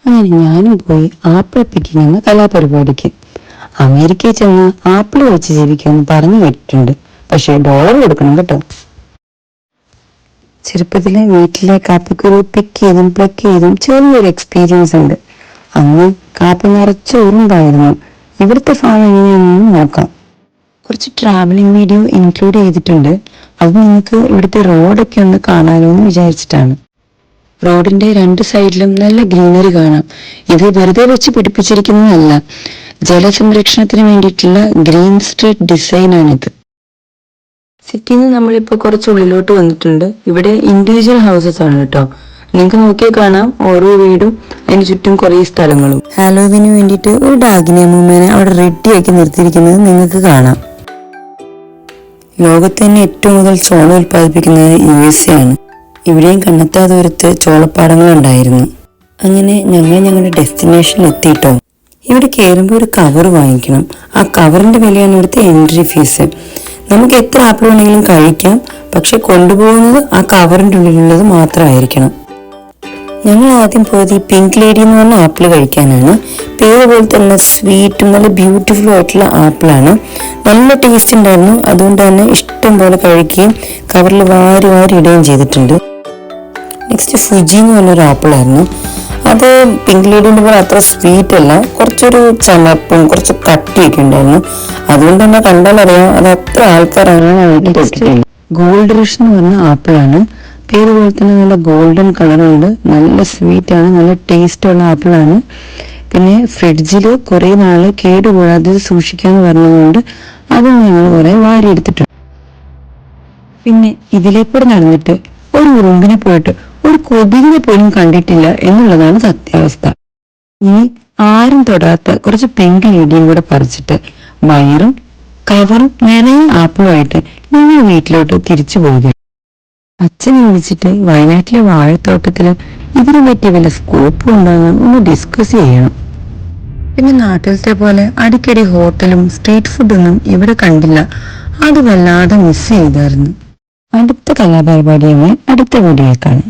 അങ്ങനെ ഞാനും പോയി ആപ്പിൾ പിക്കിങ് എന്ന കലാപരിപാടിക്ക്. അമേരിക്കയിൽ ചെന്ന് ആപ്പിൾ വെച്ച് ജീവിക്കാമെന്ന് പറഞ്ഞു കേട്ടിട്ടുണ്ട്. പക്ഷെ ഡോളർ കൊടുക്കണം കേട്ടോ. ചെറുപ്പത്തിലെ വീട്ടിലെ കാപ്പിക്കുരു പിക്ക് ചെയ്തും പ്ലക്ക് ചെയ്തും ചെറിയൊരു എക്സ്പീരിയൻസ് ഉണ്ട്. അന്ന് കാപ്പി നിറച്ച ഉറുമ്പായിരുന്നു. ഇവിടുത്തെ ഫാം എങ്ങനെയാണെന്ന് നോക്കാം. കുറച്ച് ട്രാവലിംഗ് വീഡിയോ ഇൻക്ലൂഡ് ചെയ്തിട്ടുണ്ട്. അത് നിങ്ങൾക്ക് ഇവിടുത്തെ റോഡൊക്കെ ഒന്ന് കാണാലോ എന്ന് വിചാരിച്ചിട്ടാണ്. റോഡിന്റെ രണ്ട് സൈഡിലും നല്ല ഗ്രീനറി കാണാം. ഇത് വെറുതെ വെച്ച് പിടിപ്പിച്ചിരിക്കുന്നതല്ല, ജലസംരക്ഷണത്തിന് വേണ്ടിയിട്ടുള്ള ഗ്രീൻ സ്ട്രീറ്റ് ഡിസൈനാണിത്. സിറ്റിയിൽ നിന്ന് നമ്മളിപ്പോൾ കുറച്ച് ഉള്ളിലോട്ട് വന്നിട്ടുണ്ട്. ഇവിടെ ഇൻഡിവിജ്വൽ ഹൗസസ് ആണ് കേട്ടോ. നിങ്ങൾക്ക് നോക്കിയാൽ കാണാം ഓരോ വീടും അതിന് ചുറ്റും കുറേ സ്ഥലങ്ങളും. ഹാലോവിന് വേണ്ടിയിട്ട് ഒരു ഡാഗിനെ അമ്മൂമ്മേനെ അവിടെ റെഡിയാക്കി നിർത്തിയിരിക്കുന്നത് നിങ്ങൾക്ക് കാണാം. ലോകത്ത് തന്നെ ഏറ്റവും കൂടുതൽ ചോളം ഉൽപ്പാദിപ്പിക്കുന്നത് USA ആണ്. ഇവിടെയും കണ്ണെത്താ ദൂരത്ത് ചോളപ്പാടങ്ങൾ ഉണ്ടായിരുന്നു. അങ്ങനെ ഞങ്ങൾ ഞങ്ങളുടെ ഡെസ്റ്റിനേഷനിൽ എത്തിയിട്ടോ. ഇവിടെ കയറുമ്പോൾ ഒരു കവർ വാങ്ങിക്കണം. ആ കവറിന്റെ വിലയാണ് ഇവിടുത്തെ എൻട്രി ഫീസ്. നമുക്ക് എത്ര ആപ്പിൾ വേണമെങ്കിലും കഴിക്കാം, പക്ഷെ കൊണ്ടുപോകുന്നത് ആ കവറിന്റെ ഉള്ളിലുള്ളത് മാത്രമായിരിക്കണം. ഞങ്ങൾ ആദ്യം പോയത് ഈ പിങ്ക് ലേഡി എന്ന് പറഞ്ഞ ആപ്പിൾ കഴിക്കാനാണ്. പേര് പോലെ തന്നെ സ്വീറ്റും നല്ല ബ്യൂട്ടിഫുൾ ആയിട്ടുള്ള ആപ്പിളാണ്. നല്ല ടേസ്റ്റ് ഉണ്ടായിരുന്നു. അതുകൊണ്ട് തന്നെ ഇഷ്ടം പോലെ കഴിക്കുകയും കവറിൽ വാരി വാരി ഇടുകയും ചെയ്തിട്ടുണ്ട്. നെക്സ്റ്റ് ഫുജി എന്ന് പറഞ്ഞൊരു ആപ്പിളായിരുന്നു. അത് പിങ്ക് ലേഡിന്റെ പോലെ അത്ര സ്വീറ്റ് അല്ല, കുറച്ചൊരു ചമപ്പും കുറച്ച് കട്ടിയൊക്കെ ഉണ്ടായിരുന്നു. അതുകൊണ്ട് തന്നെ കണ്ടാലറിയാം അത് എത്ര ആൾക്കാരാണ്. ഗോൾഡ് റഷ് എന്ന് പറഞ്ഞ ആപ്പിളാണ്. പേര് പോലെ തന്നെ നല്ല ഗോൾഡൻ കളറുണ്ട്. നല്ല സ്വീറ്റ് ആണ്, നല്ല ടേസ്റ്റ് ഉള്ള ആപ്പിളാണ്. പിന്നെ ഫ്രിഡ്ജിൽ കുറെ നാള് കേടുകൂടാതെ സൂക്ഷിക്കാന്ന് പറഞ്ഞതുകൊണ്ട് അതും ഞങ്ങൾ കുറെ വാരി എടുത്തിട്ടുണ്ട്. പിന്നെ ഇതിലേക്കൂടെ നടന്നിട്ട് ഒരു ഉറുമ്പിനെ പോയിട്ട് ഒരു കൊതുകിനെ പോലും കണ്ടിട്ടില്ല എന്നുള്ളതാണ് സത്യാവസ്ഥ. ഇനി ആരും തൊടാത്ത കുറച്ച് പിങ്ക് ലേഡിയും കൂടെ പറിച്ചിട്ട് വയറും കവറും നിറയെ ആപ്പിളുമായിട്ട് ഞങ്ങൾ വീട്ടിലോട്ട് തിരിച്ചു പോവുകയാണ്. അച്ഛനെ വിളിച്ചിട്ട് വയനാട്ടിലെ വാഴത്തോട്ടത്തില് ഇതിനെ പറ്റിയ വല്ല സ്കോപ്പും ഉണ്ടോന്ന് ഒന്ന് ഡിസ്കസ് ചെയ്യണം. പിന്നെ നാട്ടിലത്തെ പോലെ അടിക്കടി ഹോട്ടലും സ്ട്രീറ്റ് ഫുഡൊന്നും ഇവിടെ കണ്ടില്ല. അത് വല്ലാതെ മിസ് ചെയ്തായിരുന്നു. അടുത്ത കലാപരിപാടിയുമായി അടുത്ത വീഡിയോയിൽ കാണാം.